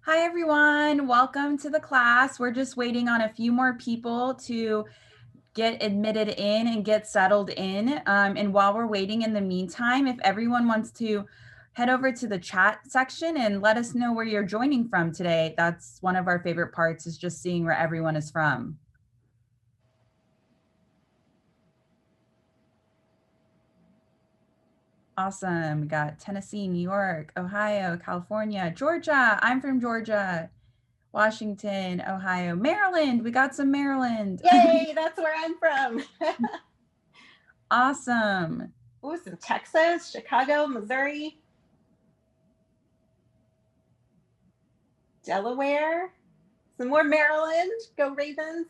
Hi, everyone. Welcome to the class. We're just waiting on a few more people to get admitted in and get settled in. And while we're waiting in the meantime, if everyone wants to head over to the chat section and let us know where you're joining from today. That's one of our favorite parts, is just seeing where everyone is from. Awesome. We got Tennessee, New York, Ohio, California, Georgia. I'm from Georgia. Washington, Ohio, Maryland. We got some Maryland. Yay, that's where I'm from. Awesome. Ooh, some Texas, Chicago, Missouri, Delaware, some more Maryland. Go Ravens.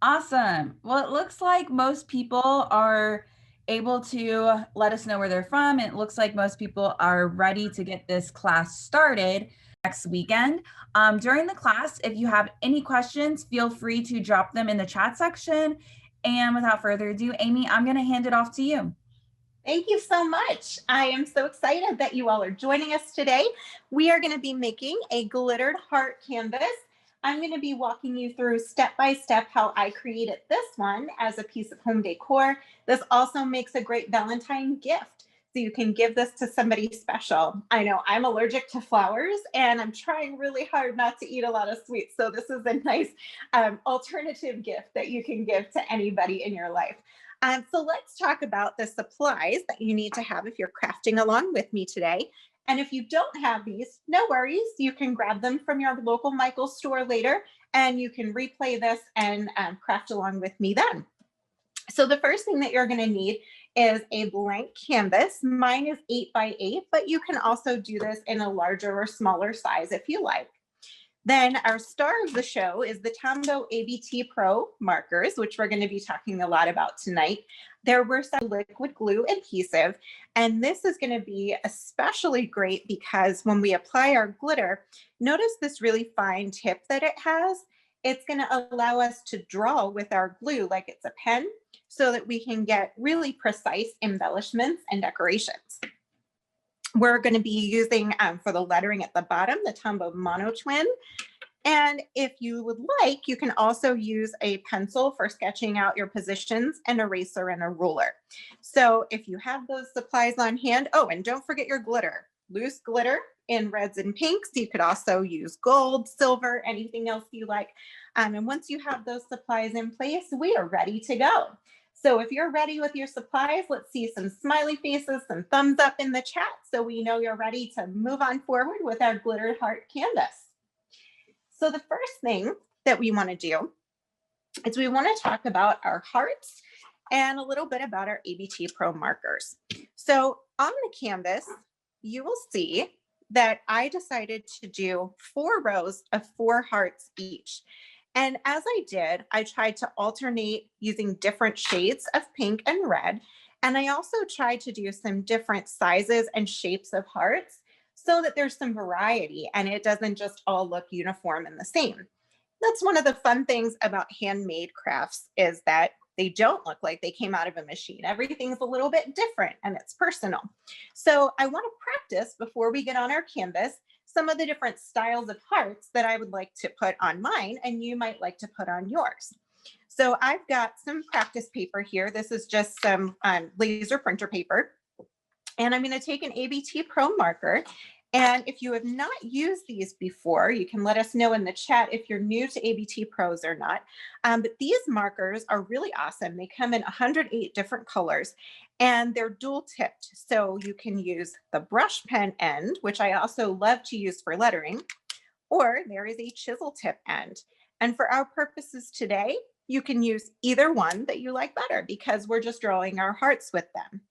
Awesome. Well, it looks like most people are able to let us know where they're from. It looks like most people are ready to get this class started next weekend. During the class, if you have any questions, feel free to drop them in the chat section. And without further ado, Amy, I'm going to hand it off to you. Thank you so much. I am so excited that you all are joining us today. We are going to be making a glittered heart canvas. I'm going to be walking you through step by step how I created this one as a piece of home decor. This also makes a great Valentine gift. So you can give this to somebody special. I know I'm allergic to flowers and I'm trying really hard not to eat a lot of sweets. So this is a nice alternative gift that you can give to anybody in your life. So let's talk about the supplies that you need to have if you're crafting along with me today. And if you don't have these, no worries. You can grab them from your local Michael's store later, and you can replay this and craft along with me then. So the first thing that you're going to need is a blank canvas. Mine is 8x8, but you can also do this in a larger or smaller size if you like. Then our star of the show is the Tombow ABT Pro markers, which we're going to be talking a lot about tonight. There were some liquid glue adhesive, and this is going to be especially great because when we apply our glitter, notice this really fine tip that it has. It's going to allow us to draw with our glue like it's a pen so that we can get really precise embellishments and decorations. We're going to be using for the lettering at the bottom, the Tombow Mono Twin. And if you would like, you can also use a pencil for sketching out your positions, an eraser, and a ruler. So if you have those supplies on hand, oh, and don't forget your glitter, loose glitter in reds and pinks. You could also use gold, silver, anything else you like. And once you have those supplies in place, we are ready to go. So if you're ready with your supplies, let's see some smiley faces, some thumbs up in the chat so we know you're ready to move on forward with our glittered heart canvas. So the first thing that we want to do is we want to talk about our hearts and a little bit about our ABT Pro markers. So on the canvas, you will see that I decided to do 4 rows of 4 hearts each. And as I did, I tried to alternate using different shades of pink and red. And I also tried to do some different sizes and shapes of hearts so that there's some variety and it doesn't just all look uniform and the same. That's one of the fun things about handmade crafts is that they don't look like they came out of a machine. Everything's a little bit different and it's personal. So I want to practice before we get on our canvas some of the different styles of hearts that I would like to put on mine and you might like to put on yours. So I've got some practice paper here. This is just some laser printer paper. And I'm going to take an ABT Pro marker. And if you have not used these before, you can let us know in the chat if you're new to ABT Pros or not. But these markers are really awesome. They come in 108 different colors and they're dual tipped. So you can use the brush pen end, which I also love to use for lettering, or there is a chisel tip end. And for our purposes today, you can use either one that you like better because we're just drawing our hearts with them.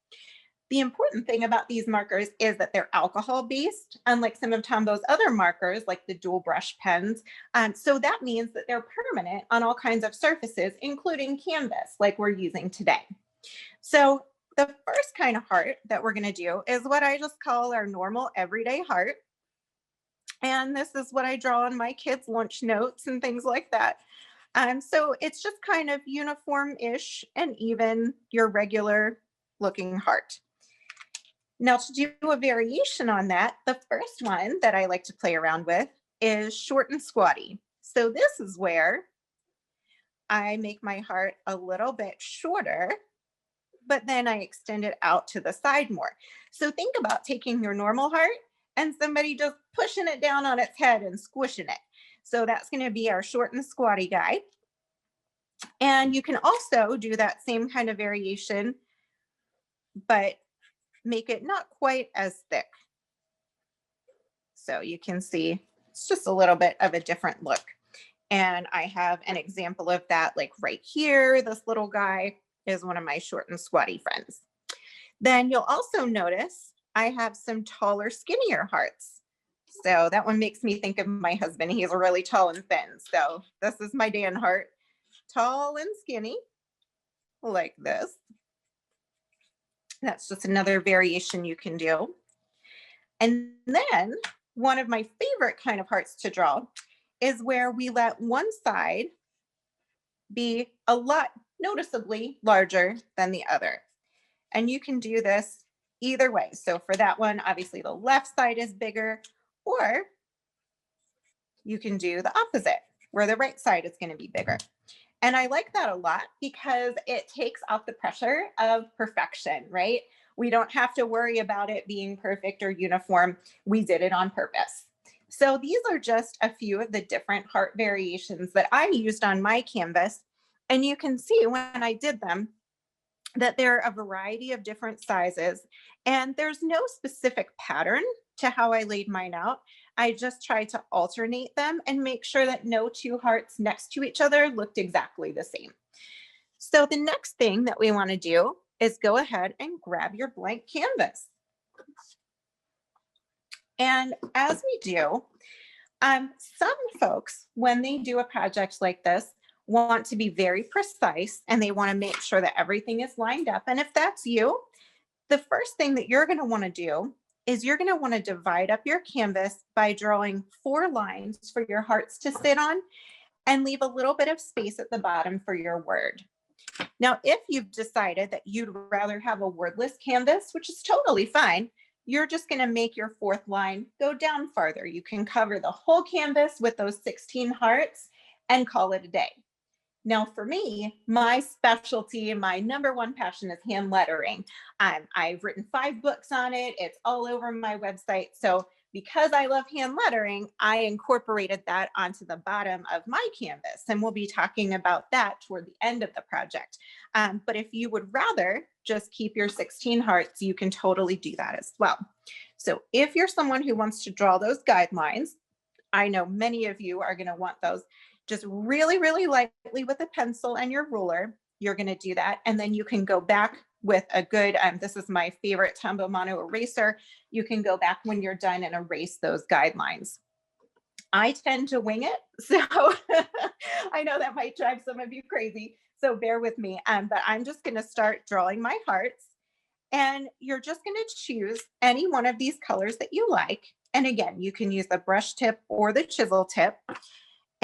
The important thing about these markers is that they're alcohol based, unlike some of Tombow's other markers, like the dual brush pens. So that means that they're permanent on all kinds of surfaces, including canvas, like we're using today. So the first kind of heart that we're going to do is what I just call our normal everyday heart. And this is what I draw on my kids' lunch notes and things like that. So it's just kind of uniform-ish and even your regular looking heart. Now, to do a variation on that, the first one that I like to play around with is short and squatty. So this is where I make my heart a little bit shorter, but then I extend it out to the side more. So think about taking your normal heart and somebody just pushing it down on its head and squishing it. So that's going to be our short and squatty guy. And you can also do that same kind of variation, but make it not quite as thick. So you can see it's just a little bit of a different look. And I have an example of that like right here. This little guy is one of my short and squatty friends. Then you'll also notice I have some taller, skinnier hearts. So that one makes me think of my husband. He's really tall and thin. So this is my Dan heart, tall and skinny, like this. That's just another variation you can do. And then one of my favorite kind of hearts to draw is where we let one side be a lot noticeably larger than the other. And you can do this either way. So for that one, obviously the left side is bigger, or you can do the opposite where the right side is going to be bigger. And I like that a lot because it takes off the pressure of perfection, right? We don't have to worry about it being perfect or uniform. We did it on purpose. So these are just a few of the different heart variations that I used on my canvas. And you can see when I did them that they're a variety of different sizes, and there's no specific pattern to how I laid mine out. I just tried to alternate them and make sure that no two hearts next to each other looked exactly the same. So the next thing that we want to do is go ahead and grab your blank canvas. And as we do, some folks, when they do a project like this, want to be very precise and they want to make sure that everything is lined up. And if that's you, the first thing that you're going to want to do is you're going to want to divide up your canvas by drawing 4 lines for your hearts to sit on and leave a little bit of space at the bottom for your word. Now, if you've decided that you'd rather have a wordless canvas, which is totally fine, you're just going to make your 4th line go down farther. You can cover the whole canvas with those 16 hearts and call it a day. Now, for me, my specialty, my number one passion is hand lettering. I've written 5 books on it. It's all over my website. So because I love hand lettering, I incorporated that onto the bottom of my canvas. And we'll be talking about that toward the end of the project. But if you would rather just keep your 16 hearts, you can totally do that as well. So if you're someone who wants to draw those guidelines, I know many of you are going to want those. Just really, really lightly with a pencil and your ruler, you're going to do that. And then you can go back with a good, this is my favorite Tombow mono eraser. You can go back when you're done and erase those guidelines. I tend to wing it. So I know that might drive some of you crazy. So bear with me. But I'm just going to start drawing my hearts. And you're just going to choose any one of these colors that you like. And again, you can use the brush tip or the chisel tip.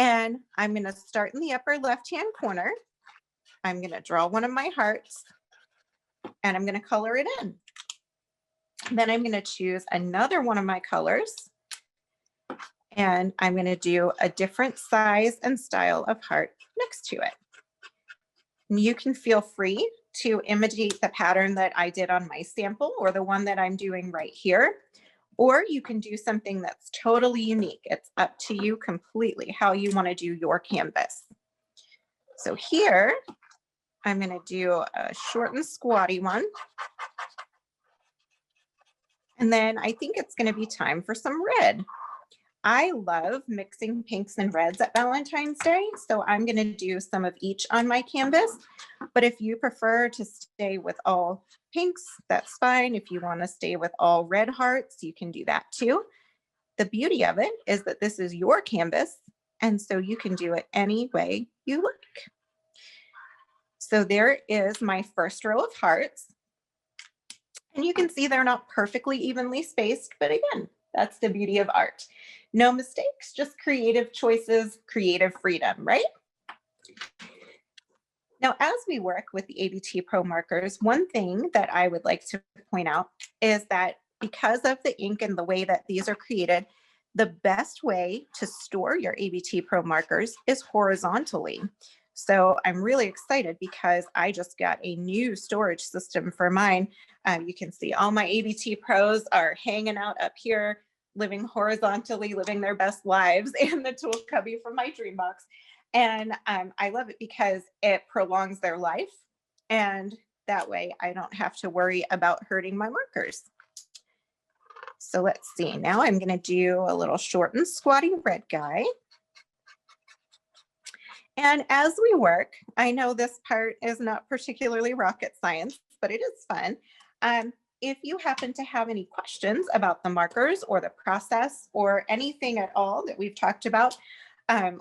And I'm going to start in the upper left-hand corner. I'm going to draw one of my hearts and I'm going to color it in. Then I'm going to choose another one of my colors and I'm going to do a different size and style of heart next to it. And you can feel free to imitate the pattern that I did on my sample or the one that I'm doing right here. Or you can do something that's totally unique. It's up to you completely how you want to do your canvas. So here, I'm going to do a short and squatty one. And then I think it's going to be time for some red. I love mixing pinks and reds at Valentine's Day, so I'm going to do some of each on my canvas. But if you prefer to stay with all pinks, that's fine. If you want to stay with all red hearts, you can do that too. The beauty of it is that this is your canvas, and so you can do it any way you like. So there is my first row of hearts. And you can see they're not perfectly evenly spaced, but again, that's the beauty of art. No mistakes, just creative choices, creative freedom, right? Now, as we work with the ABT Pro markers, one thing that I would like to point out is that because of the ink and the way that these are created, the best way to store your ABT Pro markers is horizontally. So I'm really excited because I just got a new storage system for mine. You can see all my ABT Pros are hanging out up here, living horizontally, living their best lives in the tool cubby from my dream box. And I love it because it prolongs their life. And that way I don't have to worry about hurting my markers. So let's see, now I'm going to do a little short and squatty red guy. And as we work, I know this part is not particularly rocket science, but it is fun. If you happen to have any questions about the markers or the process or anything at all that we've talked about,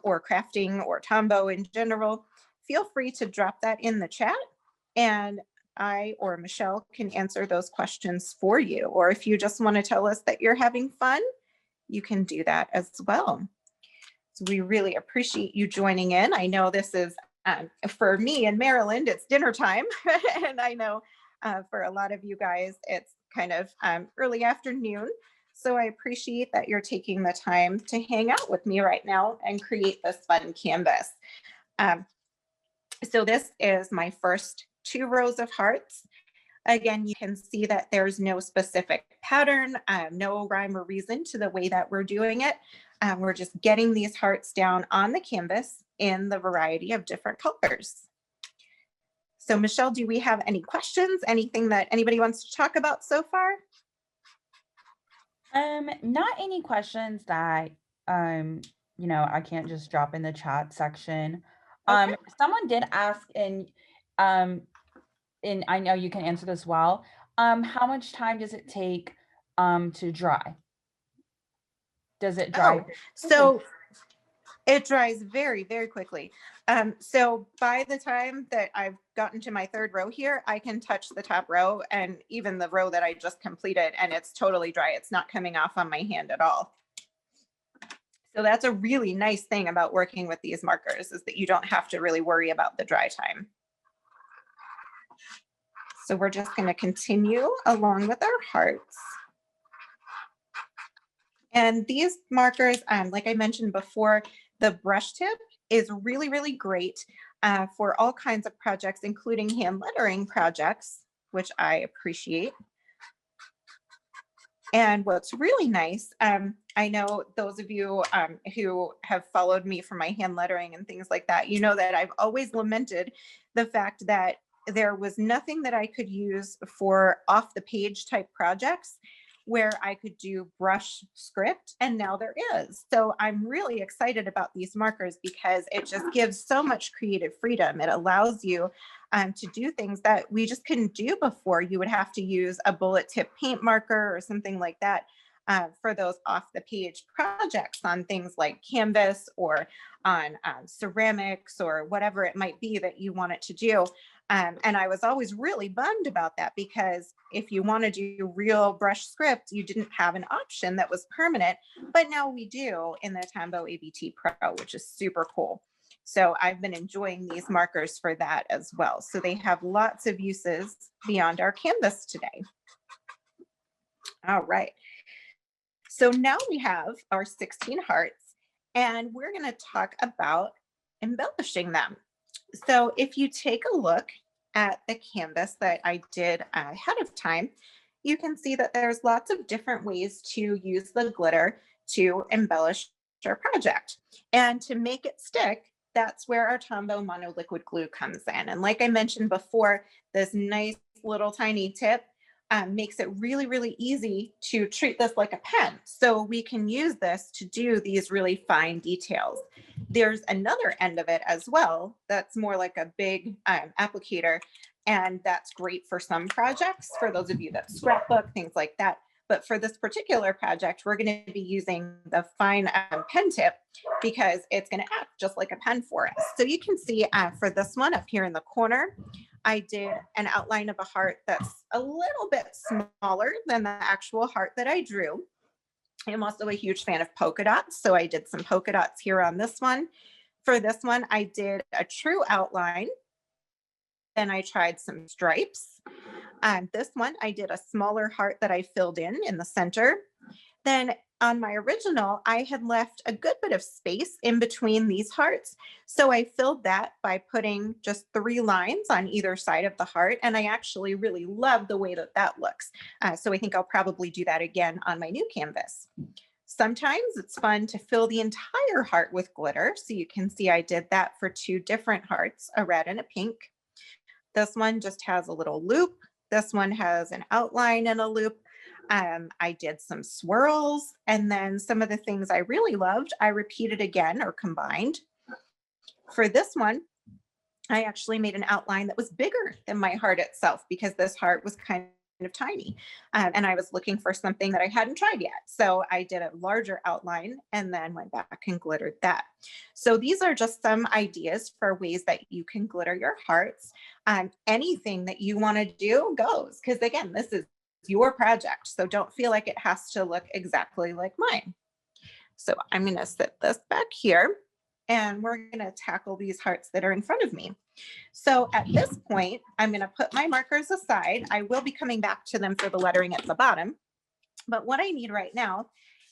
or crafting or Tombow in general, feel free to drop that in the chat and I or Michelle can answer those questions for you. Or if you just want to tell us that you're having fun, you can do that as well. So we really appreciate you joining in. I know this is, for me in Maryland, it's dinner time. And I know for a lot of you guys, it's kind of early afternoon. So I appreciate that you're taking the time to hang out with me right now and create this fun canvas. So this is my first 2 rows of hearts. Again, you can see that there's no specific pattern, no rhyme or reason to the way that we're doing it. We're just getting these hearts down on the canvas in the variety of different colors. So Michelle, do we have any questions? Anything that anybody wants to talk about so far? Not any questions that I can't just drop in the chat section. Okay. Someone did ask um and I know you can answer this well. How much time does it take to dry? Does it dry? Oh, so it dries very, very quickly. So by the time that I've gotten to my 3rd row here, I can touch the top row and even the row that I just completed, and it's totally dry. It's not coming off on my hand at all. So that's a really nice thing about working with these markers, is that you don't have to really worry about the dry time. So we're just going to continue along with our hearts. And these markers, like I mentioned before, the brush tip is really, really great for all kinds of projects, including hand lettering projects, which I appreciate. And what's really nice, I know those of you who have followed me for my hand lettering and things like that, you know that I've always lamented the fact that there was nothing that I could use for off the page type projects where I could do brush script, and now there is. So I'm really excited about these markers because it just gives so much creative freedom. It allows you to do things that we just couldn't do before. You would have to use a bullet tip paint marker or something like that for those off the page projects on things like canvas or on ceramics or whatever it might be that you want it to do. And I was always really bummed about that because if you want to do real brush script, you didn't have an option that was permanent, but now we do in the Tombow ABT Pro, which is super cool. So I've been enjoying these markers for that as well. So they have lots of uses beyond our canvas today. All right. So now we have our 16 hearts and we're going to talk about embellishing them. So if you take a look at the canvas that I did ahead of time, you can see that there's lots of different ways to use the glitter to embellish our project. And to make it stick, that's where our Tombow mono liquid glue comes in. And like I mentioned before, this nice little tiny tip makes it really, really easy to treat this like a pen. So we can use this to do these really fine details. There's another end of it as well that's more like a big applicator, and that's great for some projects, for those of you that scrapbook, things like that. But for this particular project, we're going to be using the fine pen tip because it's going to act just like a pen for us. So you can see for this one up here in the corner, I did an outline of a heart that's a little bit smaller than the actual heart that I drew. I'm also a huge fan of polka dots, so I did some polka dots here on this one. For this one, I did a true outline Then I tried some stripes. This one, I did a smaller heart that I filled in the center. Then on my original, I had left a good bit of space in between these hearts. So I filled that by putting just 3 lines on either side of the heart. And I actually really love the way that that looks. So I think I'll probably do that again on my new canvas. Sometimes it's fun to fill the entire heart with glitter. So you can see I did that for 2 different hearts, a red and a pink. This one just has a little loop. This one has an outline and a loop. I did some swirls, and then some of the things I really loved, I repeated again or combined. For this one, I actually made an outline that was bigger than my heart itself because this heart was kind of tiny. And I was looking for something that I hadn't tried yet. So I did a larger outline and then went back and glittered that. So these are just some ideas for ways that you can glitter your hearts. Anything that you want to do goes, because again, this is your project. So don't feel like it has to look exactly like mine. So I'm going to set this back here and we're going to tackle these hearts that are in front of me. So at this point, I'm going to put my markers aside. I will be coming back to them for the lettering at the bottom. But what I need right now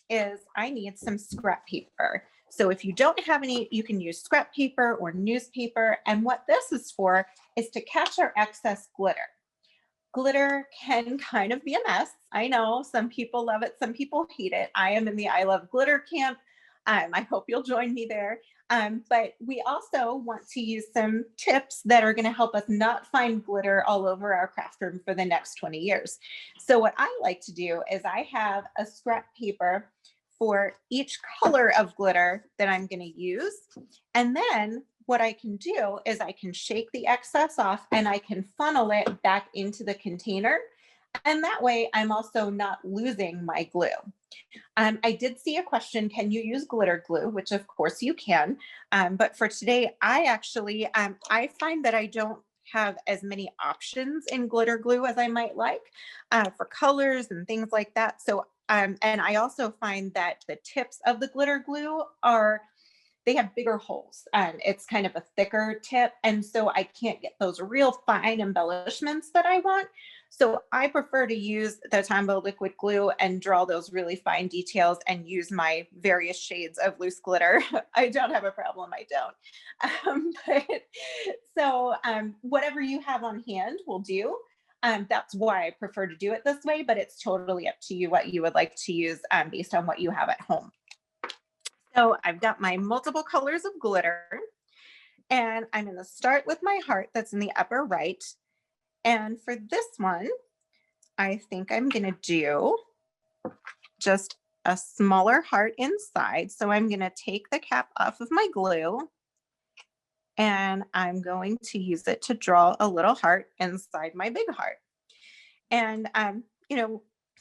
is I need some scrap paper. So if you don't have any, you can use scrap paper or newspaper. And what this is for is to catch our excess glitter. Glitter can kind of be a mess. I know some people love it, some people hate it. I am in the I love glitter camp. I hope you'll join me there. But we also want to use some tips that are going to help us not find glitter all over our craft room for the next 20 years. So what I like to do is I have a scrap paper for each color of glitter that I'm going to use. And then what I can do is I can shake the excess off and I can funnel it back into the container. And that way I'm also not losing my glue. I did see a question, can you use glitter glue? Which of course you can. But for today, I actually, I find that I don't have as many options in glitter glue as I might like for colors and things like that. So, and I also find that the tips of the glitter glue they have bigger holes and it's kind of a thicker tip. And so I can't get those real fine embellishments that I want. So I prefer to use the Tombow liquid glue and draw those really fine details and use my various shades of loose glitter. I don't have a problem, I don't. Whatever you have on hand will do. That's why I prefer to do it this way, but it's totally up to you what you would like to use based on what you have at home. So I've got my multiple colors of glitter and I'm going to start with my heart that's in the upper right. And for this one, I think I'm going to do just a smaller heart inside. So I'm going to take the cap off of my glue and I'm going to use it to draw a little heart inside my big heart. And,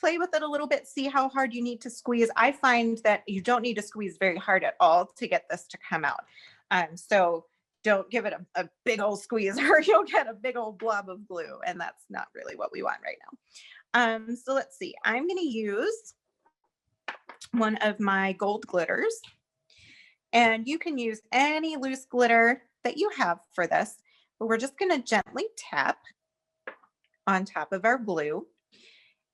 play with it a little bit, see how hard you need to squeeze. I find that you don't need to squeeze very hard at all to get this to come out. So don't give it a big old squeeze or you'll get a big old blob of glue. And that's not really what we want right now. So let's see, I'm going to use one of my gold glitters and you can use any loose glitter that you have for this, but we're just going to gently tap on top of our glue.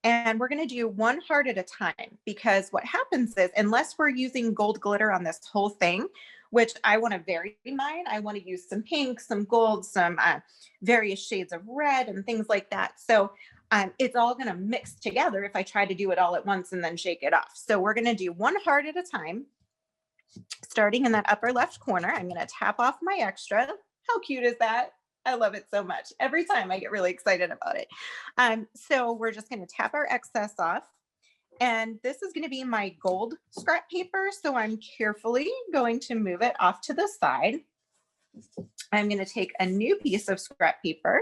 And we're going to do one heart at a time because what happens is unless we're using gold glitter on this whole thing, which I want to vary mine, I want to use some pink, some gold, some various shades of red and things like that. So it's all going to mix together if I try to do it all at once and then shake it off. So we're going to do one heart at a time. Starting in that upper left corner, I'm going to tap off my extra. How cute is that? I love it so much. Every time I get really excited about it. So we're just going to tap our excess off. And this is going to be my gold scrap paper. So I'm carefully going to move it off to the side. I'm going to take a new piece of scrap paper,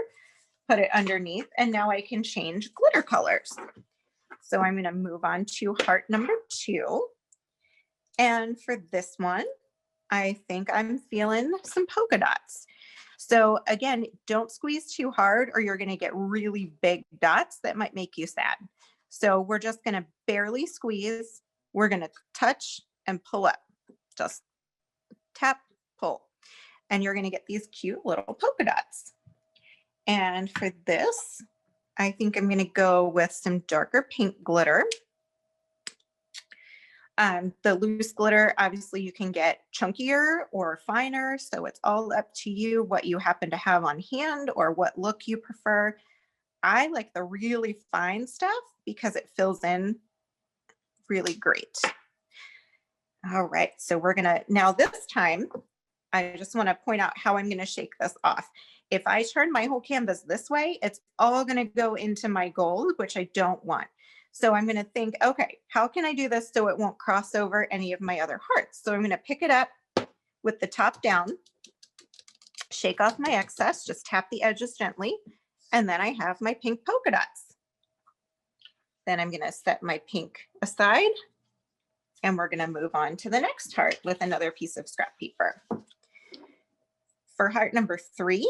put it underneath, and now I can change glitter colors. So I'm going to move on to heart number 2. And for this one, I think I'm feeling some polka dots. So again, don't squeeze too hard or you're going to get really big dots that might make you sad. So we're just going to barely squeeze. We're going to touch and pull up. Just tap, pull. And you're going to get these cute little polka dots. And for this, I think I'm going to go with some darker pink glitter. The loose glitter, obviously you can get chunkier or finer, so it's all up to you what you happen to have on hand or what look you prefer. I like the really fine stuff because it fills in really great. All right, so we're gonna, now this time, I just wanna point out how I'm gonna shake this off. If I turn my whole canvas this way, it's all gonna go into my gold, which I don't want. So I'm gonna think, okay, how can I do this so it won't cross over any of my other hearts? So I'm gonna pick it up with the top down, shake off my excess, just tap the edges gently, and then I have my pink polka dots. Then I'm gonna set my pink aside, and we're gonna move on to the next heart with another piece of scrap paper. For heart number 3,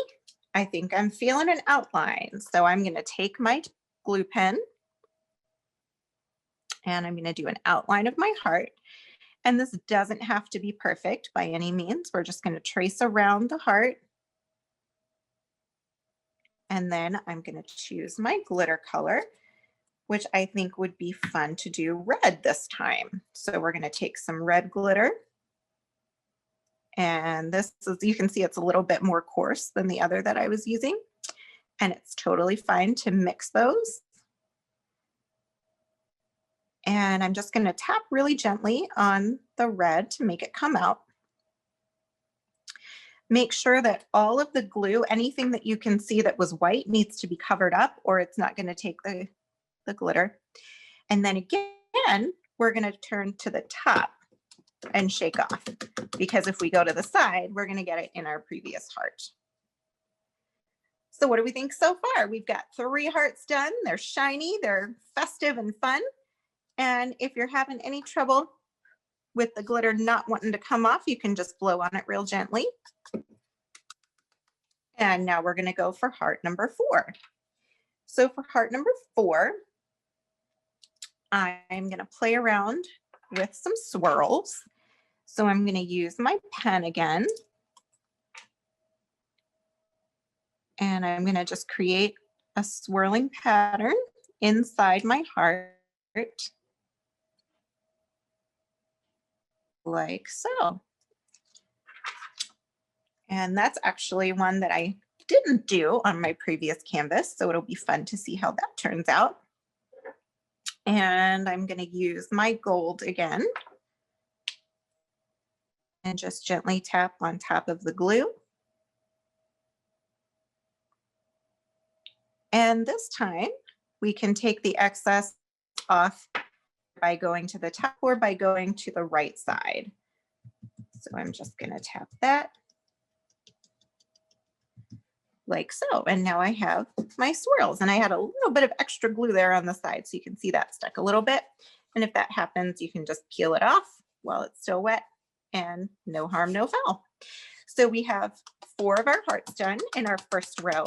I think I'm feeling an outline. So I'm gonna take my glue pen and I'm gonna do an outline of my heart. And this doesn't have to be perfect by any means. We're just gonna trace around the heart. And then I'm gonna choose my glitter color, which I think would be fun to do red this time. So we're gonna take some red glitter. And this is, you can see it's a little bit more coarse than the other that I was using. And it's totally fine to mix those. And I'm just gonna tap really gently on the red to make it come out. Make sure that all of the glue, anything that you can see that was white, needs to be covered up or it's not gonna take the glitter. And then again, we're gonna turn to the top and shake off, because if we go to the side, we're gonna get it in our previous heart. So what do we think so far? We've got 3 hearts done. They're shiny, they're festive and fun. And if you're having any trouble with the glitter not wanting to come off, you can just blow on it real gently. And now we're gonna go for heart number 4. So for heart number 4, I'm gonna play around with some swirls. So I'm gonna use my pen again. And I'm gonna just create a swirling pattern inside my heart, like so. And that's actually one that I didn't do on my previous canvas, so it'll be fun to see how that turns out. And I'm gonna use my gold again and just gently tap on top of the glue. And this time we can take the excess off by going to the top or by going to the right side. So I'm just gonna tap that like so. And now I have my swirls, and I had a little bit of extra glue there on the side, so you can see that stuck a little bit. And if that happens, you can just peel it off while it's still wet, and no harm, no foul. So we have 4 of our hearts done in our first row.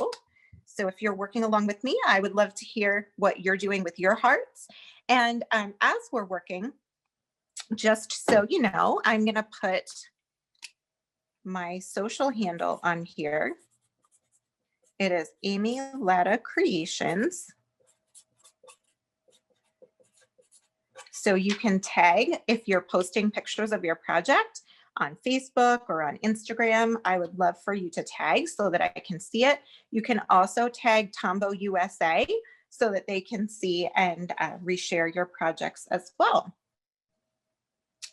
So if you're working along with me, I would love to hear what you're doing with your hearts. And as we're working, just so you know, I'm gonna put my social handle on here. It is Amy Latta Creations. So you can tag if you're posting pictures of your project on Facebook or on Instagram. I would love for you to tag so that I can see it. You can also tag Tombow USA so that they can see and reshare your projects as well.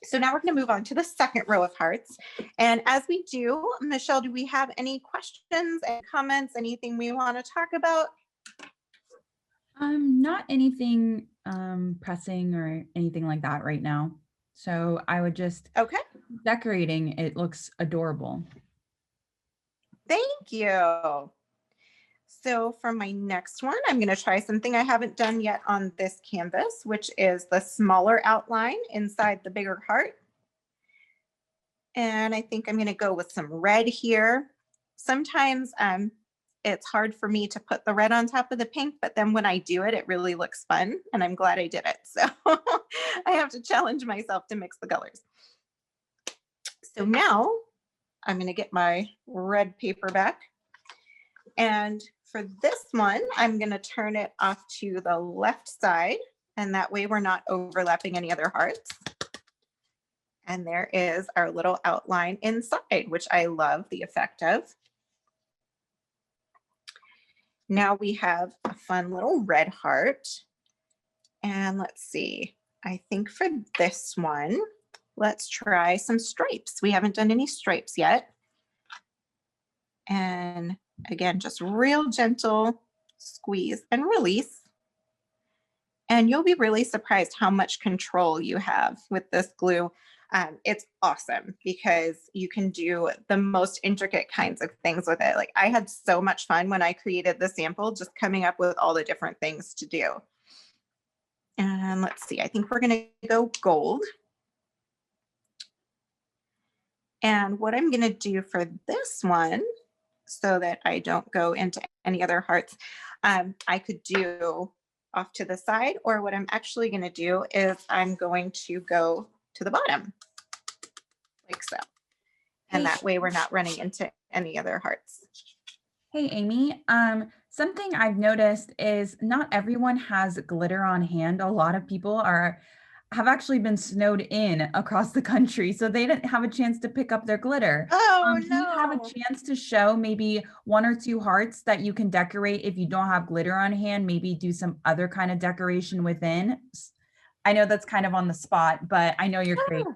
So now we're going to move on to the second row of hearts. And as we do, Michelle, do we have any questions and comments, anything we want to talk about? Not anything pressing or anything like that right now. So I would just decorating. It looks adorable. Thank you. So for my next one, I'm going to try something I haven't done yet on this canvas, which is the smaller outline inside the bigger heart. And I think I'm going to go with some red here. Sometimes it's hard for me to put the red on top of the pink, but then when I do it, it really looks fun, and I'm glad I did it. So I have to challenge myself to mix the colors. So now I'm going to get my red paper back. And for this one, I'm going to turn it off to the left side, and that way we're not overlapping any other hearts. And there is our little outline inside, which I love the effect of. Now we have a fun little red heart. And let's see, I think for this one, let's try some stripes. We haven't done any stripes yet. And again, just real gentle squeeze and release. And you'll be really surprised how much control you have with this glue. It's awesome because you can do the most intricate kinds of things with it. Like, I had so much fun when I created the sample, just coming up with all the different things to do. And let's see, I think we're going to go gold. And what I'm going to do for this one, so that I don't go into any other hearts, I could do off to the side, or what I'm actually going to do is I'm going to go to the bottom like so. And that way we're not running into any other hearts. Hey, Amy, something I've noticed is not everyone has glitter on hand. A lot of people have actually been snowed in across the country, so they didn't have a chance to pick up their glitter. Oh, Do you have a no. chance to show maybe 1 or 2 hearts that you can decorate if you don't have glitter on hand? Maybe do some other kind of decoration within. I know that's kind of on the spot, but I know you're creative.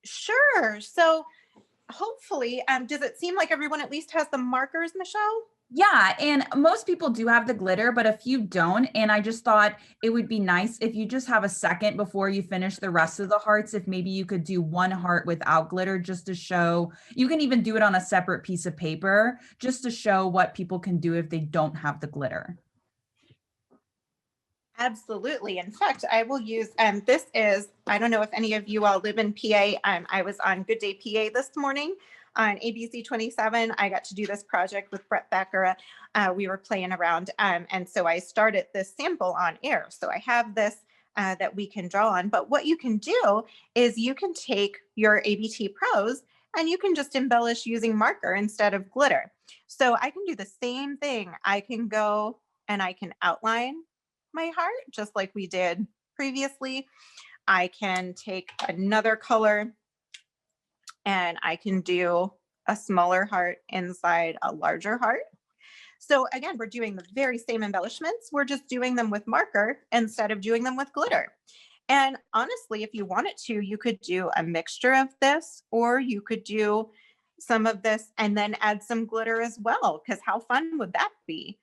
Sure. So hopefully, does it seem like everyone at least has the markers, Michelle? Yeah, and most people do have the glitter, but a few don't. And I just thought it would be nice if you just have a second before you finish the rest of the hearts, if maybe you could do 1 heart without glitter just to show. You can even do it on a separate piece of paper just to show what people can do if they don't have the glitter. Absolutely. In fact, I will use, this is, I don't know if any of you all live in PA. I was on Good Day PA this morning on ABC 27. I got to do this project with Brett Becker. We were playing around. And so I started this sample on air. So I have this that we can draw on. But what you can do is you can take your ABT Pros and you can just embellish using marker instead of glitter. So I can do the same thing. I can go and I can outline my heart just like we did previously. I can take another color and I can do a smaller heart inside a larger heart. So again, we're doing the very same embellishments. We're just doing them with marker instead of doing them with glitter. And honestly, if you wanted to, you could do a mixture of this, or you could do some of this and then add some glitter as well, because how fun would that be?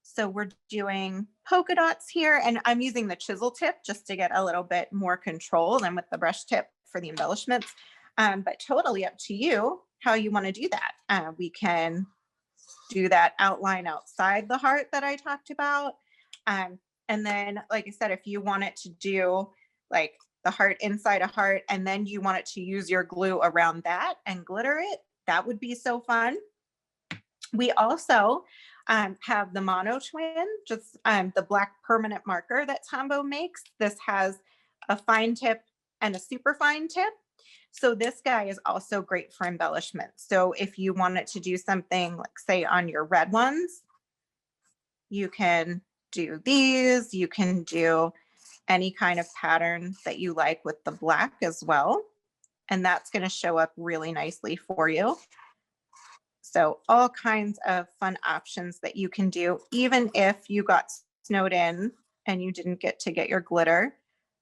So we're doing polka dots here, and I'm using the chisel tip just to get a little bit more control than with the brush tip for the embellishments. But totally up to you how you want to do that. We can do that outline outside the heart that I talked about. And then, like I said, if you want it to do like the heart inside a heart, and then you want it to use your glue around that and glitter it, that would be so fun. We also have the mono twin, just the black permanent marker that Tombow makes. This has a fine tip and a super fine tip. So this guy is also great for embellishment. So if you wanted to do something like say on your red ones, you can do these, you can do any kind of pattern that you like with the black as well. And that's going to show up really nicely for you. So all kinds of fun options that you can do, even if you got snowed in and you didn't get to get your glitter,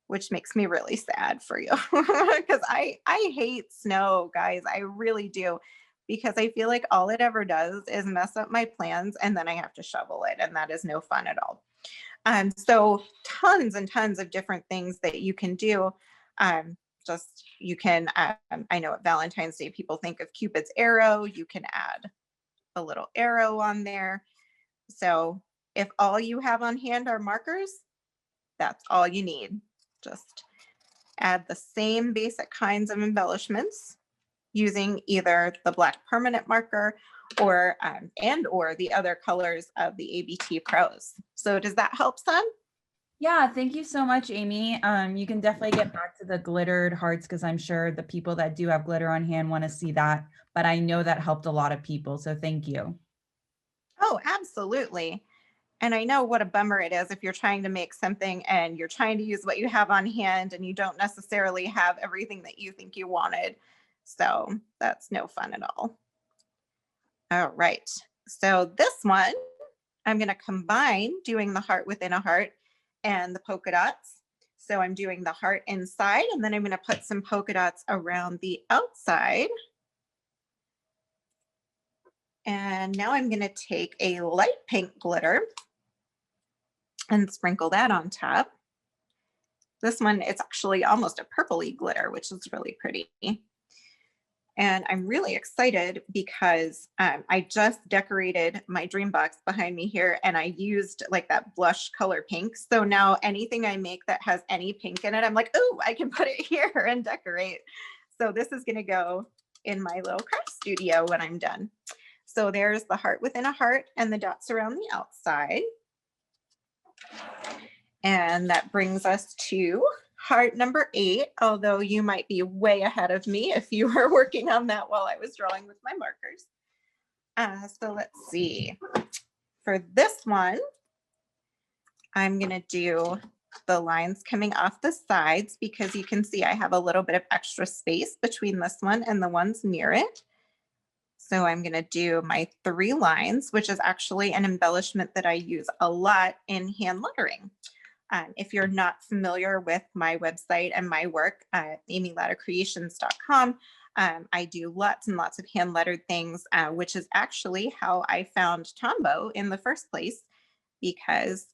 which makes me really sad for you because I hate snow, guys. I really do, because I feel like all it ever does is mess up my plans and then I have to shovel it, and that is no fun at all. So tons and tons of different things that you can do. Just you can, I know at Valentine's Day, people think of Cupid's arrow. You can add a little arrow on there. So if all you have on hand are markers, that's all you need. Just add the same basic kinds of embellishments using either the black permanent marker or and or the other colors of the ABT Pros. So does that help some? Yeah, thank you so much, Amy. You can definitely get back to the glittered hearts because I'm sure the people that do have glitter on hand want to see that. But I know that helped a lot of people. So thank you. Oh, absolutely. And I know what a bummer it is if you're trying to make something and you're trying to use what you have on hand and you don't necessarily have everything that you think you wanted. So that's no fun at all. All right. So this one, I'm going to combine doing the heart within a heart and the polka dots. So I'm doing the heart inside, and then I'm going to put some polka dots around the outside. And now I'm going to take a light pink glitter and sprinkle that on top. This one, it's actually almost a purpley glitter, which is really pretty. And I'm really excited because I just decorated my dream box behind me here, and I used like that blush color pink. So now anything I make that has any pink in it, I'm like, oh, I can put it here and decorate. So this is going to go in my little craft studio when I'm done. So there's the heart within a heart and the dots around the outside. And that brings us to heart number 8, although you might be way ahead of me if you were working on that while I was drawing with my markers. So let's see. For this one, I'm going to do the lines coming off the sides because you can see I have a little bit of extra space between this one and the ones near it. So I'm going to do my 3 lines, which is actually an embellishment that I use a lot in hand lettering. If you're not familiar with my website and my work, amyladdercreations.com, I do lots and lots of hand lettered things, which is actually how I found Tombow in the first place, because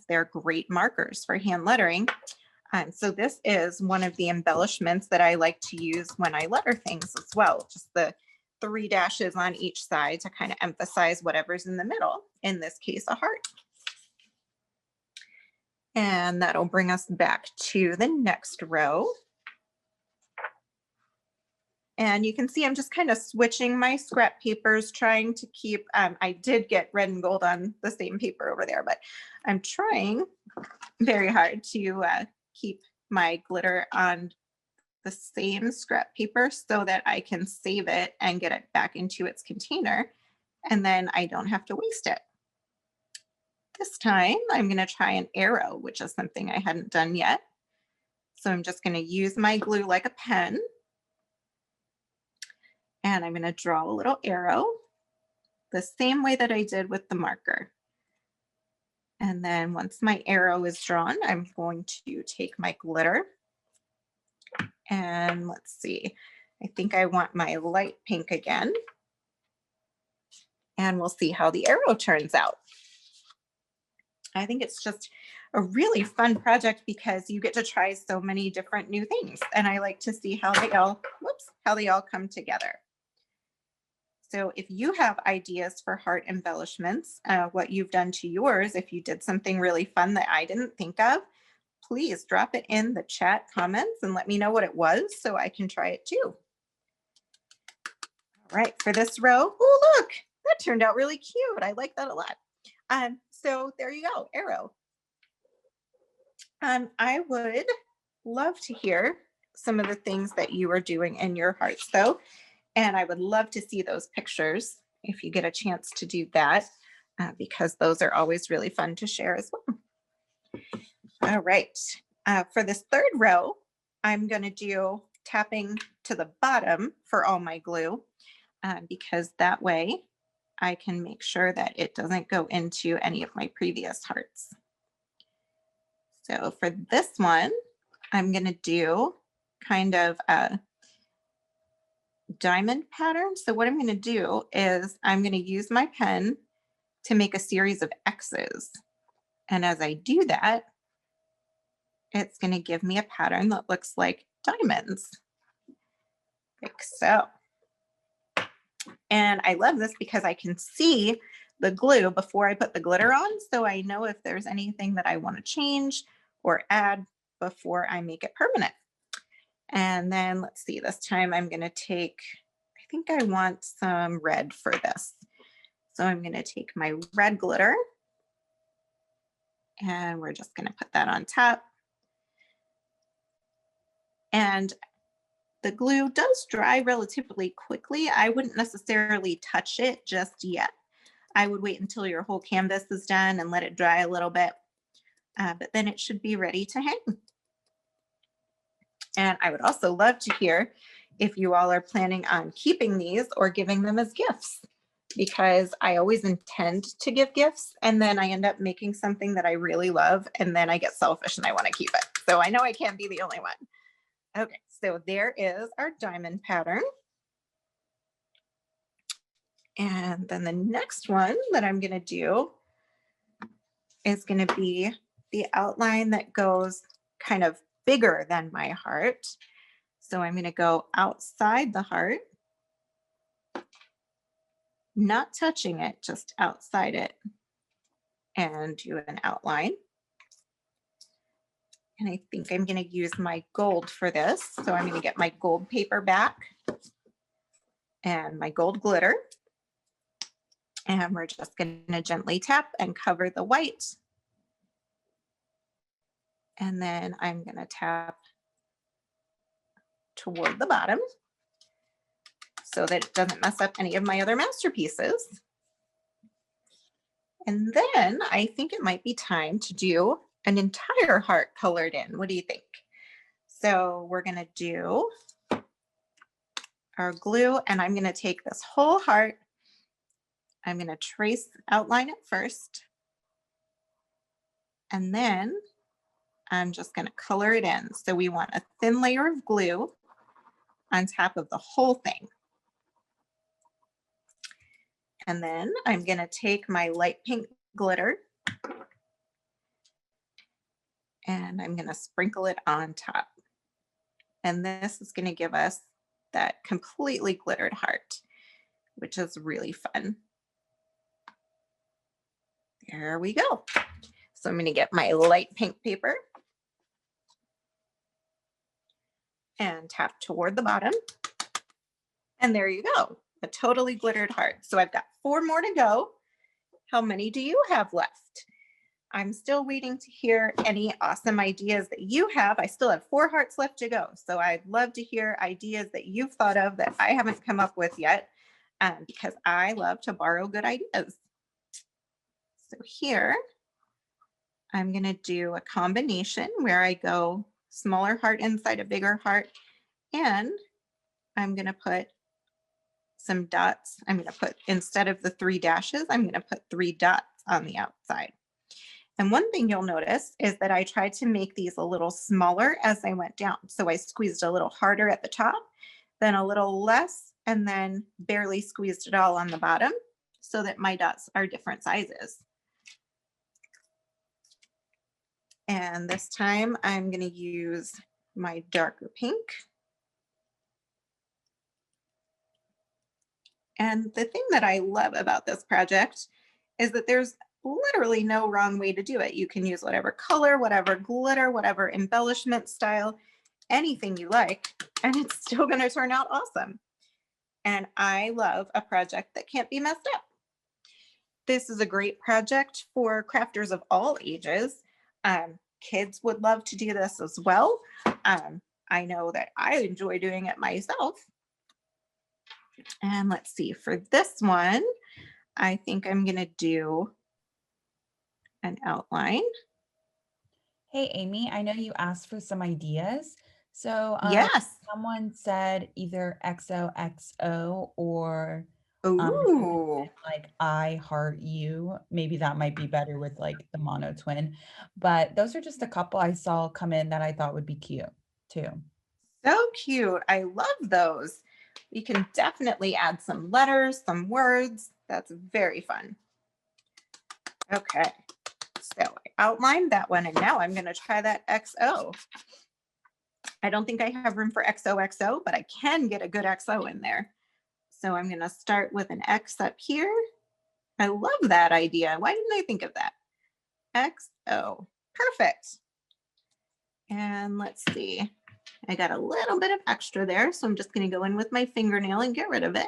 they're great markers for hand lettering. So this is one of the embellishments that I like to use when I letter things as well, just the 3 dashes on each side to kind of emphasize whatever's in the middle, in this case, a heart. And that'll bring us back to the next row. And you can see I'm just kind of switching my scrap papers, trying to keep, I did get red and gold on the same paper over there, but I'm trying very hard to keep my glitter on the same scrap paper so that I can save it and get it back into its container, and then I don't have to waste it. This time I'm going to try an arrow, which is something I hadn't done yet. So I'm just going to use my glue like a pen, and I'm going to draw a little arrow the same way that I did with the marker. And then once my arrow is drawn, I'm going to take my glitter, and let's see, I think I want my light pink again, and we'll see how the arrow turns out. I think it's just a really fun project because you get to try so many different new things, and I like to see how they all, how they all come together. So if you have ideas for heart embellishments, what you've done to yours, if you did something really fun that I didn't think of, please drop it in the chat comments and let me know what it was so I can try it too. All right, for this row, oh look, that turned out really cute. I like that a lot. So there you go, arrow. I would love to hear some of the things that you are doing in your hearts though, and I would love to see those pictures if you get a chance to do that, because those are always really fun to share as well. All right, for this 3rd row, I'm going to do tapping to the bottom for all my glue, because that way I can make sure that it doesn't go into any of my previous hearts. So for this one, I'm going to do kind of a diamond pattern. So what I'm going to do is I'm going to use my pen to make a series of X's. And as I do that, it's going to give me a pattern that looks like diamonds, like so. And I love this because I can see the glue before I put the glitter on, so I know if there's anything that I want to change or add before I make it permanent. And then let's see, this time I'm going to take, I think I want some red for this. So I'm going to take my red glitter And we're just going to put that on top. And the glue does dry relatively quickly. I wouldn't necessarily touch it just yet. I would wait until your whole canvas is done and let it dry a little bit. But then it should be ready to hang. And I would also love to hear if you all are planning on keeping these or giving them as gifts, because I always intend to give gifts and then I end up making something that I really love and then I get selfish and I want to keep it. So I know I can't be the only one. Okay, so there is our diamond pattern. And then the next one that I'm going to do is going to be the outline that goes kind of bigger than my heart. So I'm going to go outside the heart, not touching it, just outside it, and do an outline. And I think I'm going to use my gold for this. So I'm going to get my gold paper back and my gold glitter. And we're just going to gently tap and cover the white. And then I'm going to tap toward the bottom so that it doesn't mess up any of my other masterpieces. And then I think it might be time to do an entire heart colored in. What do you think? So we're going to do our glue, and I'm going to take this whole heart. I'm going to trace, outline it first, and then I'm just going to color it in. So we want a thin layer of glue on top of the whole thing. And then I'm going to take my light pink glitter and I'm going to sprinkle it on top. And this is going to give us that completely glittered heart, which is really fun. There we go. So I'm going to get my light pink paper and tap toward the bottom. And there you go, a totally glittered heart. So I've got 4 more to go. How many do you have left? I'm still waiting to hear any awesome ideas that you have. I still have 4 hearts left to go. So I'd love to hear ideas that you've thought of that I haven't come up with yet, because I love to borrow good ideas. So here, I'm going to do a combination where I go smaller heart inside a bigger heart, and I'm going to put some dots. I'm going to put, instead of the 3 dashes, I'm going to put 3 dots on the outside. And one thing you'll notice is that I tried to make these a little smaller as I went down. So I squeezed a little harder at the top, then a little less, and then barely squeezed it all on the bottom so that my dots are different sizes. And this time I'm going to use my darker pink. And the thing that I love about this project is that there's literally no wrong way to do it. You can use whatever color, whatever glitter, whatever embellishment style, anything you like, and it's still going to turn out awesome. And I love a project that can't be messed up. This is a great project for crafters of all ages. Kids would love to do this as well. I know that I enjoy doing it myself. And let's see, for this one, I think I'm going to do an outline. Hey, Amy, I know you asked for some ideas. So Yes. someone said either XOXO or Ooh. like I heart you. Maybe that might be better with like the mono twin. But those are just a couple I saw come in that I thought would be cute too. So cute. I love those. You can definitely add some letters, some words. That's very fun. Okay. So I outlined that one, and now I'm going to try that XO. I don't think I have room for XOXO, but I can get a good XO in there. So I'm going to start with an X up here. I love that idea. Why didn't I think of that? XO. Perfect. And let's see. I got a little bit of extra there, so I'm just going to go in with my fingernail and get rid of it.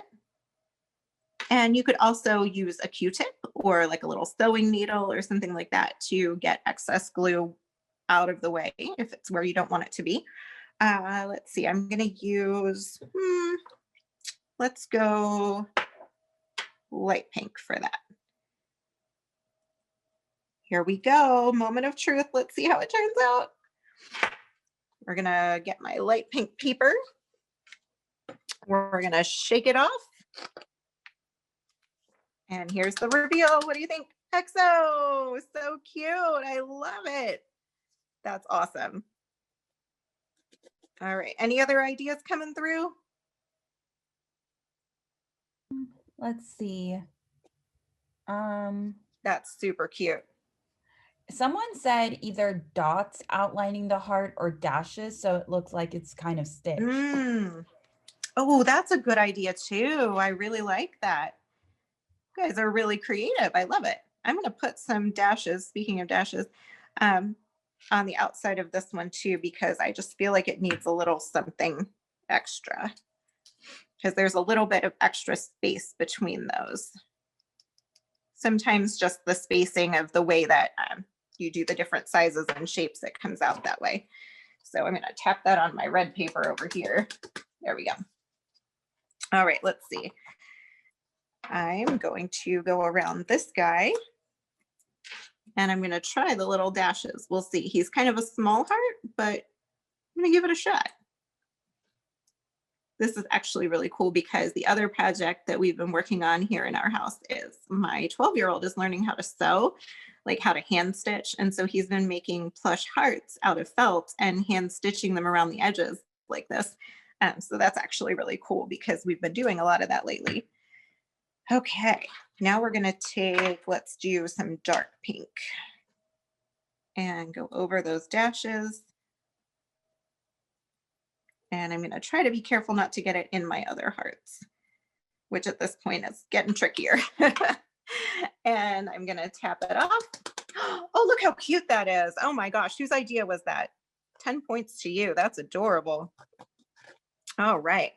And you could also use a Q-tip or like a little sewing needle or something like that to get excess glue out of the way if it's where you don't want it to be. Let's see, I'm gonna use, let's go light pink for that. Here we go, moment of truth. Let's see how it turns out. We're gonna get my light pink paper. We're gonna shake it off. And here's the reveal. What do you think? XO, so cute. I love it. That's awesome. All right, any other ideas coming through? Let's see. That's super cute. Someone said either dots outlining the heart or dashes, so it looks like it's kind of stitched. Oh, that's a good idea too. I really like that. You guys are really creative. I love it. I'm going to put some dashes, speaking of dashes, on the outside of this one too, because I just feel like it needs a little something extra, because there's a little bit of extra space between those. Sometimes just the spacing of the way that you do the different sizes and shapes, it comes out that way. So I'm going to tap that on my red paper over here. There we go. All right, let's see. I'm going to go around this guy and I'm going to try the little dashes. We'll see. He's kind of a small heart, but I'm going to give it a shot. This is actually really cool because the other project that we've been working on here in our house is my 12-year-old is learning how to sew, like how to hand stitch. And so he's been making plush hearts out of felt and hand stitching them around the edges like this. So that's actually really cool because we've been doing a lot of that lately. Okay, now we're gonna take, let's do some dark pink and go over those dashes. And I'm gonna try to be careful not to get it in my other hearts, which at this point is getting trickier. And I'm gonna tap it off. Oh, look how cute that is. Oh my gosh, whose idea was that? 10 points to you, that's adorable. All right,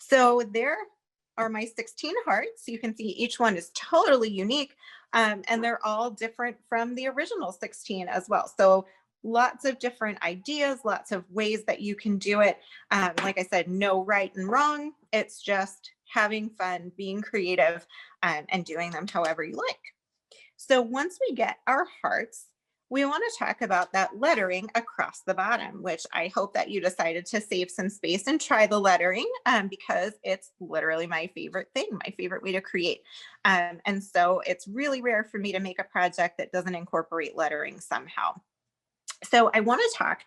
so there are my 16 hearts. You can see each one is totally unique, and they're all different from the original 16 as well. So lots of different ideas, lots of ways that you can do it. Like I said, no right and wrong. It's just having fun, being creative, and doing them however you like. So once we get our hearts, we want to talk about that lettering across the bottom, which I hope that you decided to save some space and try the lettering because it's literally my favorite thing, my favorite way to create. And so it's really rare for me to make a project that doesn't incorporate lettering somehow. So I want to talk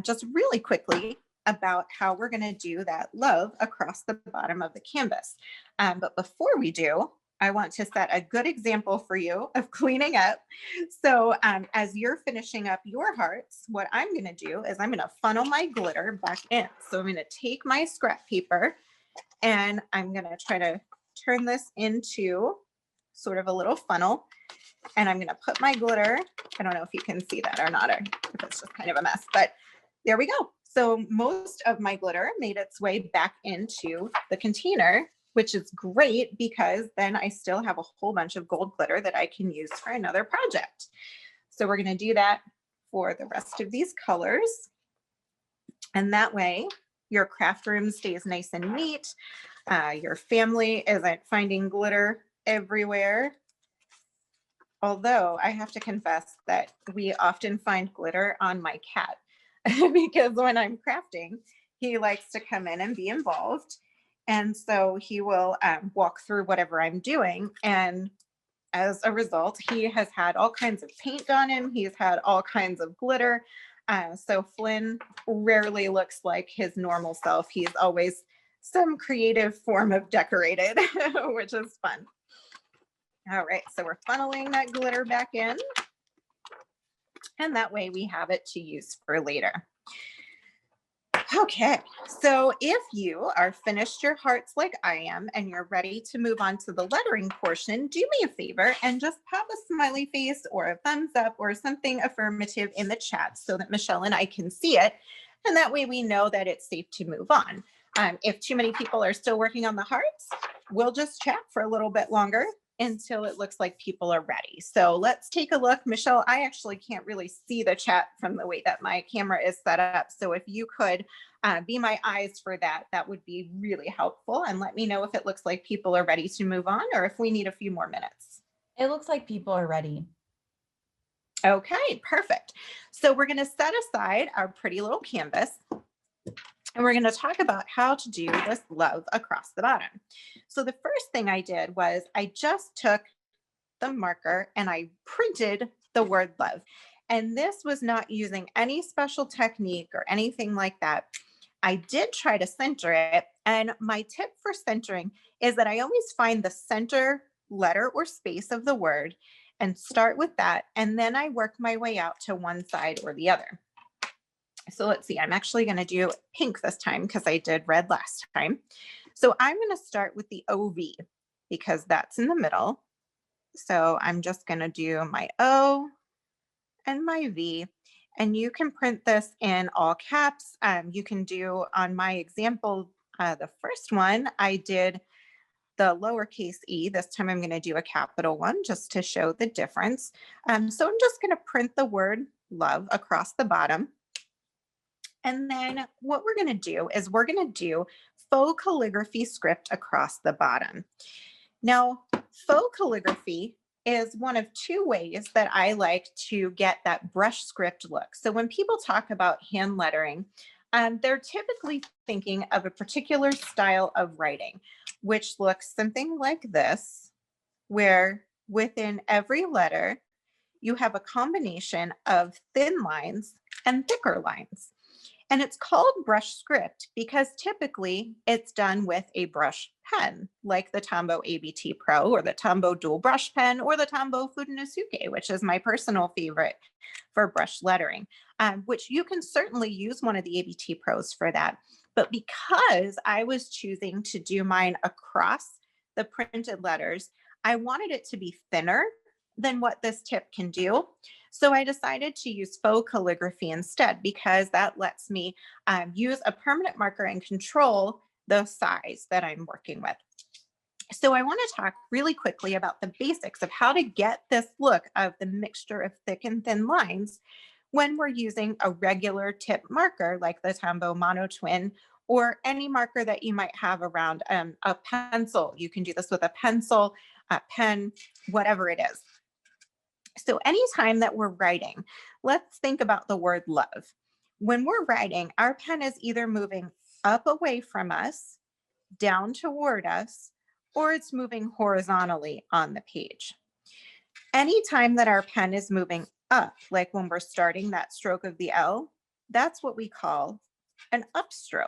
just really quickly about how we're going to do that love across the bottom of the canvas. But before we do, I want to set a good example for you of cleaning up. So as you're finishing up your hearts, what I'm going to do is I'm going to funnel my glitter back in. So I'm going to take my scrap paper and I'm going to try to turn this into sort of a little funnel. And I'm going to put my glitter. I don't know if you can see that or not, or if it's just kind of a mess, but there we go. So most of my glitter made its way back into the container, which is great because then I still have a whole bunch of gold glitter that I can use for another project. So we're going to do that for the rest of these colors. And that way your craft room stays nice and neat. Your family isn't finding glitter everywhere. Although I have to confess that we often find glitter on my cat because when I'm crafting, he likes to come in and be involved. And so he will walk through whatever I'm doing. And as a result, he has had all kinds of paint on him. He's had all kinds of glitter. So Flynn rarely looks like his normal self. He's always some creative form of decorated, which is fun. All right, so we're funneling that glitter back in. And that way we have it to use for later. Okay, so if you are finished your hearts like I am and you're ready to move on to the lettering portion, do me a favor and just pop a smiley face or a thumbs up or something affirmative in the chat so that Michelle and I can see it. And that way we know that it's safe to move on. If too many people are still working on the hearts, we'll just chat for a little bit longer until it looks like people are ready. So let's take a look. Michelle, I actually can't really see the chat from the way that my camera is set up. So if you could be my eyes for that, that would be really helpful. And let me know if it looks like people are ready to move on or if we need a few more minutes. It looks like people are ready. Okay, perfect. So we're going to set aside our pretty little canvas and we're going to talk about how to do this love across the bottom. So the first thing I did was I just took the marker and I printed the word love. And this was not using any special technique or anything like that. I did try to center it. And my tip for centering is that I always find the center letter or space of the word and start with that. And then I work my way out to one side or the other. So let's see, I'm actually going to do pink this time because I did red last time. So I'm going to start with the OV because that's in the middle. So I'm just going to do my O and my V. And you can print this in all caps. You can do on my example, the first one, I did the lowercase e. This time I'm going to do a capital one just to show the difference. So I'm just going to print the word love across the bottom. And then what we're going to do is we're going to do faux calligraphy script across the bottom. Now, faux calligraphy is one of two ways that I like to get that brush script look. So when people talk about hand lettering, they're typically thinking of a particular style of writing, which looks something like this, where within every letter, you have a combination of thin lines and thicker lines. And it's called brush script because typically it's done with a brush pen, like the Tombow ABT Pro or the Tombow dual brush pen or the Tombow Fudenosuke, which is my personal favorite for brush lettering, which you can certainly use one of the ABT Pros for that. But because I was choosing to do mine across the printed letters, I wanted it to be thinner than what this tip can do. So I decided to use faux calligraphy instead because that lets me use a permanent marker and control the size that I'm working with. So I want to talk really quickly about the basics of how to get this look of the mixture of thick and thin lines when we're using a regular tip marker like the Tombow Mono Twin or any marker that you might have around a pencil. You can do this with a pencil, a pen, whatever it is. So anytime that we're writing, let's think about the word love. When we're writing, our pen is either moving up away from us, down toward us, or it's moving horizontally on the page. Anytime that our pen is moving up, like when we're starting that stroke of the L, that's what we call an upstroke.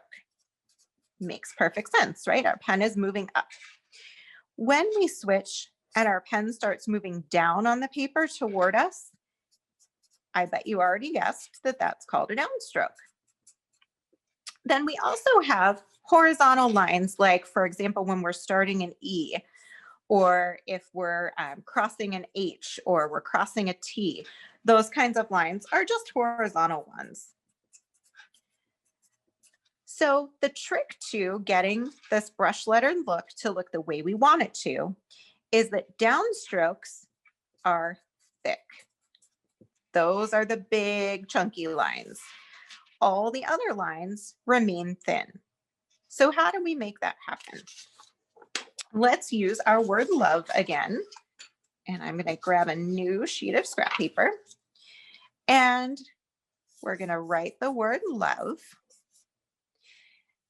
Makes perfect sense, right? Our pen is moving up. When we switch and our pen starts moving down on the paper toward us, I bet you already guessed that that's called a downstroke. Then we also have horizontal lines, like for example, when we're starting an E, or if we're crossing an H, or we're crossing a T, those kinds of lines are just horizontal ones. So the trick to getting this brush letter look to look the way we want it to is that downstrokes are thick. Those are the big chunky lines. All the other lines remain thin. So how do we make that happen? Let's use our word love again. And I'm going to grab a new sheet of scrap paper. And we're going to write the word love.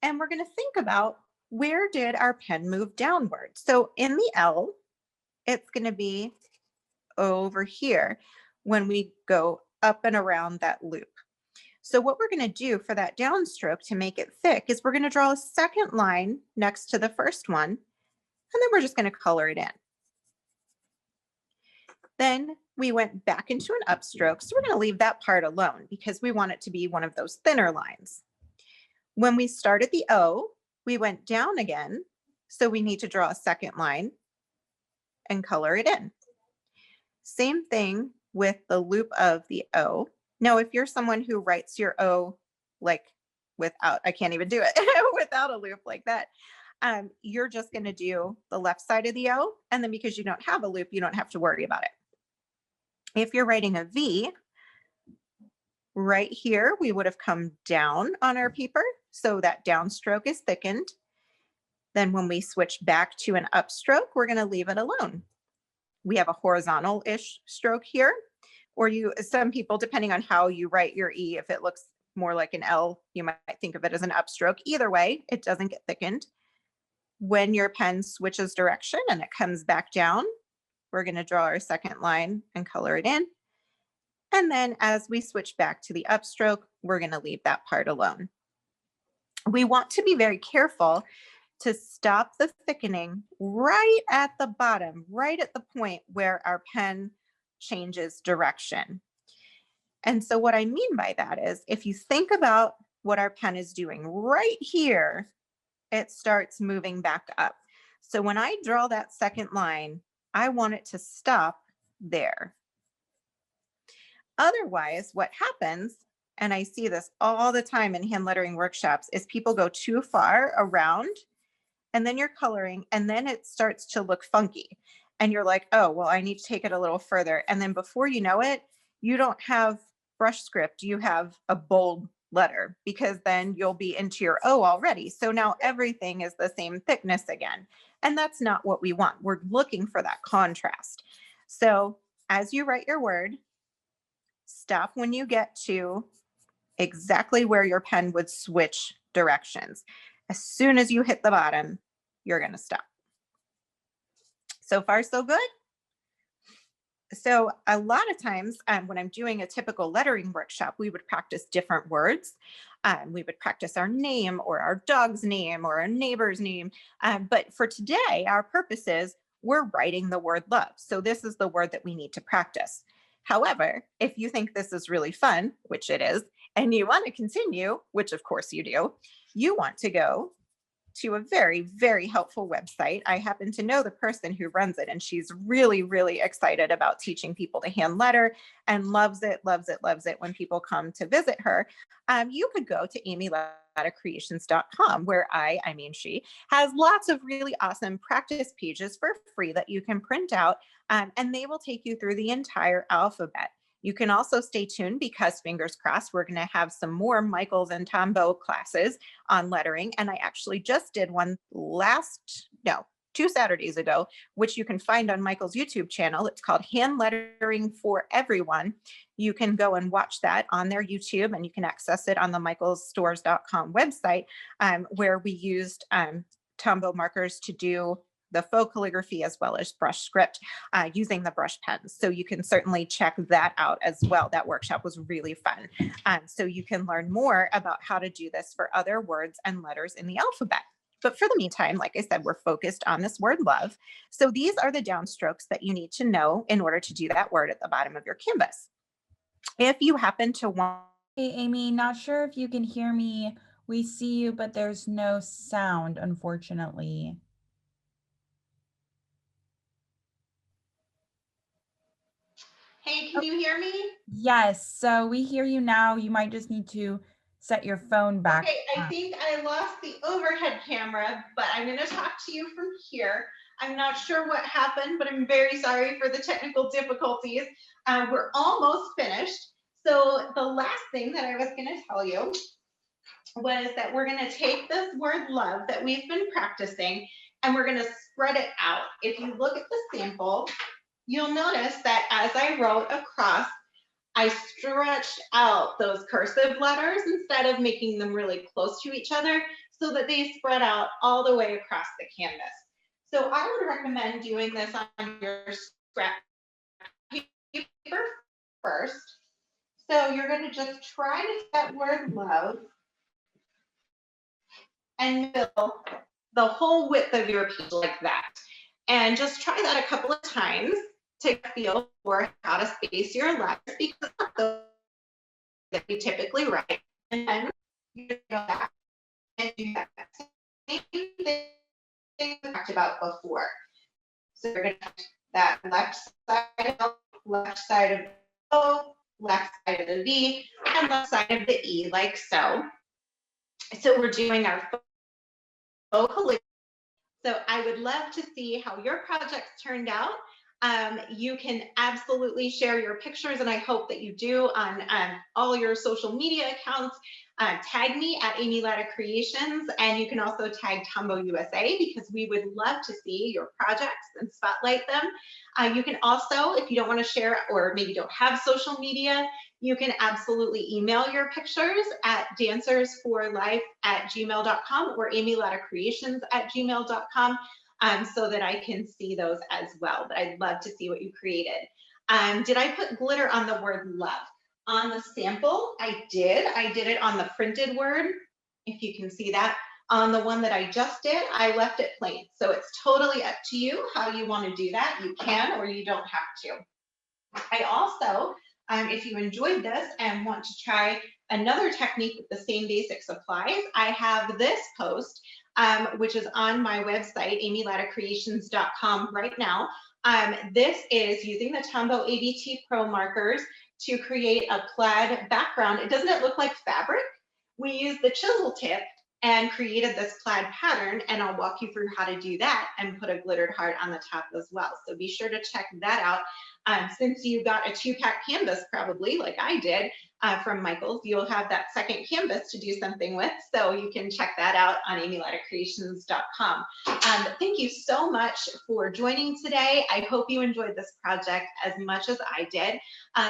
And we're going to think about where did our pen move downward? So in the L, it's going to be over here when we go up and around that loop. So what we're going to do for that downstroke to make it thick is we're going to draw a second line next to the first one, and then we're just going to color it in. Then we went back into an upstroke, so we're going to leave that part alone because we want it to be one of those thinner lines. When we started the O, we went down again, so we need to draw a second line and color it in. Same thing with the loop of the O. Now, if you're someone who writes your O like without, I can't even do it, without a loop like that, you're just going to do the left side of the O. And then because you don't have a loop, you don't have to worry about it. If you're writing a V, right here, we would have come down on our paper. So that downstroke is thickened. Then when we switch back to an upstroke, we're going to leave it alone. We have a horizontal-ish stroke here, or some people, depending on how you write your E, if it looks more like an L, you might think of it as an upstroke. Either way, it doesn't get thickened. When your pen switches direction and it comes back down, we're going to draw our second line and color it in. And then as we switch back to the upstroke, we're going to leave that part alone. We want to be very careful to stop the thickening right at the bottom, right at the point where our pen changes direction. And so what I mean by that is, if you think about what our pen is doing right here, it starts moving back up. So when I draw that second line, I want it to stop there. Otherwise, what happens, and I see this all the time in hand lettering workshops, is people go too far around and then you're coloring and then it starts to look funky. And you're like, oh, well, I need to take it a little further. And then before you know it, you don't have brush script, you have a bold letter, because then you'll be into your O already. So now everything is the same thickness again. And that's not what we want. We're looking for that contrast. So as you write your word, stop when you get to exactly where your pen would switch directions. As soon as you hit the bottom, you're going to stop. So far, so good. So a lot of times when I'm doing a typical lettering workshop, we would practice different words. We would practice our name or our dog's name or our neighbor's name. But for today, our purpose is we're writing the word love. So this is the word that we need to practice. However, if you think this is really fun, which it is, and you want to continue, which of course you do, you want to go to a very, very helpful website. I happen to know the person who runs it, and she's really, really excited about teaching people to hand letter and loves it when people come to visit her. You could go to amylattacreations.com, where she has lots of really awesome practice pages for free that you can print out, and they will take you through the entire alphabet. You can also stay tuned, because fingers crossed, we're going to have some more Michael's and Tombow classes on lettering. And I actually just did one 2 Saturdays ago, which you can find on Michael's YouTube channel. It's called Hand Lettering for Everyone. You can go and watch that on their YouTube, and you can access it on the michaelsstores.com website, where we used Tombow markers to do the faux calligraphy as well as brush script using the brush pens. So you can certainly check that out as well. That workshop was really fun. So you can learn more about how to do this for other words and letters in the alphabet. But for the meantime, like I said, we're focused on this word love. So these are the downstrokes that you need to know in order to do that word at the bottom of your canvas. If you happen to want... Hey, Amy, not sure if you can hear me. We see you, but there's no sound, unfortunately. Hey, can you hear me? Yes, so we hear you now. You might just need to set your phone back. Okay, I think I lost the overhead camera, but I'm going to talk to you from here. I'm not sure what happened, but I'm very sorry for the technical difficulties. We're almost finished. So the last thing that I was going to tell you was that we're going to take this word love that we've been practicing, and we're going to spread it out. If you look at the sample, you'll notice that as I wrote across, I stretched out those cursive letters instead of making them really close to each other, so that they spread out all the way across the canvas. So I would recommend doing this on your scrap paper first. So you're going to just try to that word love and fill the whole width of your page like that. And just try that a couple of times to feel for how to space your letters, because that's the that we typically write. And then you go back and do that same thing we talked about before. So you're going to have that left side of the O, left side of the V, and left side of the E, like so. So we're doing our faux calligraphy So I would love to see how your projects turned out. You can absolutely share your pictures, and I hope that you do on all your social media accounts. Tag me at Amy Latta Creations, and you can also tag Tombow USA because we would love to see your projects and spotlight them. You can also, if you don't want to share or maybe don't have social media, you can absolutely email your pictures at dancersforlife@gmail.com or amylattacreations@gmail.com so that I can see those as well. But I'd love to see what you created. Did I put glitter on the word love? On the sample, I did. I did it on the printed word, if you can see that. On the one that I just did, I left it plain. So it's totally up to you how you want to do that. You can or you don't have to. I also, if you enjoyed this and want to try another technique with the same basic supplies, I have this post, which is on my website, amylattacreations.com right now. This is using the Tombow ABT Pro markers to create a plaid background. Doesn't it look like fabric? We used the chisel tip and created this plaid pattern, and I'll walk you through how to do that and put a glittered heart on the top as well. So be sure to check that out. Since you got a 2-pack canvas, probably like I did from Michael's, you'll have that second canvas to do something with. So you can check that out on amylattacreations.com. Thank you so much for joining today. I hope you enjoyed this project as much as I did.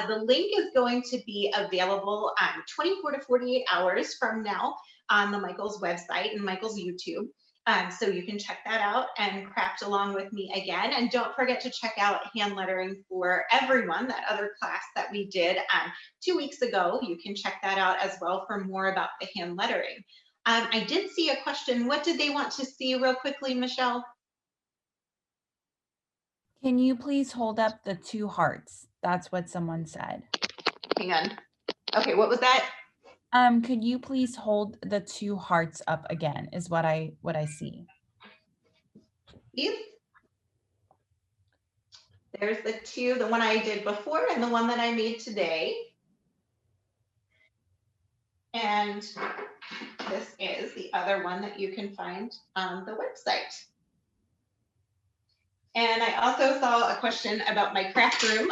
The link is going to be available 24 to 48 hours from now on the Michael's website and Michael's YouTube. So you can check that out and craft along with me again. And don't forget to check out Hand Lettering for Everyone, that other class that we did 2 weeks ago. You can check that out as well for more about the hand lettering. I did see a question. What did they want to see real quickly, Michelle? Can you please hold up the 2 hearts? That's what someone said. Hang on. Okay, what was that? Could you please hold the 2 hearts up again is what I see. These? There's the 2, the one I did before and the one that I made today. And this is the other one that you can find on the website. And I also saw a question about my craft room.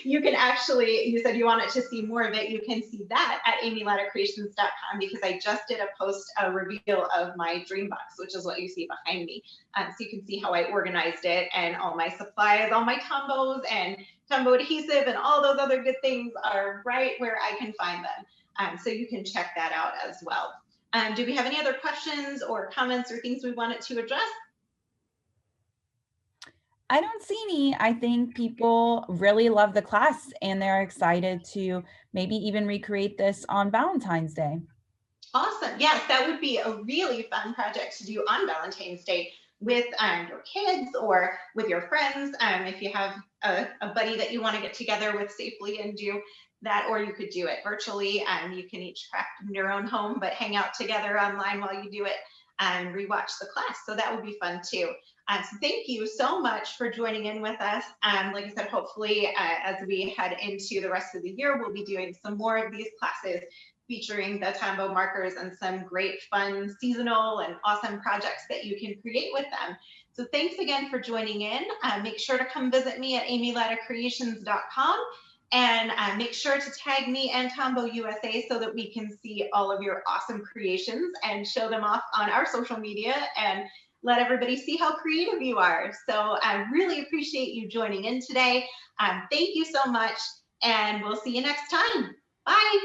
You can actually, you said you wanted to see more of it. You can see that at amylattacreations.com because I just did a post, a reveal of my dream box, which is what you see behind me. So you can see how I organized it and all my supplies, all my Tombows and Tombow adhesive and all those other good things are right where I can find them. So you can check that out as well. Do we have any other questions or comments or things we wanted to address? I don't see any. I think people really love the class and they're excited to maybe even recreate this on Valentine's Day. Awesome. Yes, that would be a really fun project to do on Valentine's Day with your kids or with your friends. If you have a buddy that you want to get together with safely and do that, or you could do it virtually. You can each craft in your own home, but hang out together online while you do it and rewatch the class. So that would be fun too. So thank you so much for joining in with us. Like I said, hopefully as we head into the rest of the year, we'll be doing some more of these classes featuring the Tombow markers and some great fun seasonal and awesome projects that you can create with them. So thanks again for joining in. Make sure to come visit me at amylattacreations.com and make sure to tag me and Tombow USA so that we can see all of your awesome creations and show them off on our social media and let everybody see how creative you are. So I really appreciate you joining in today. Thank you so much, and we'll see you next time. Bye.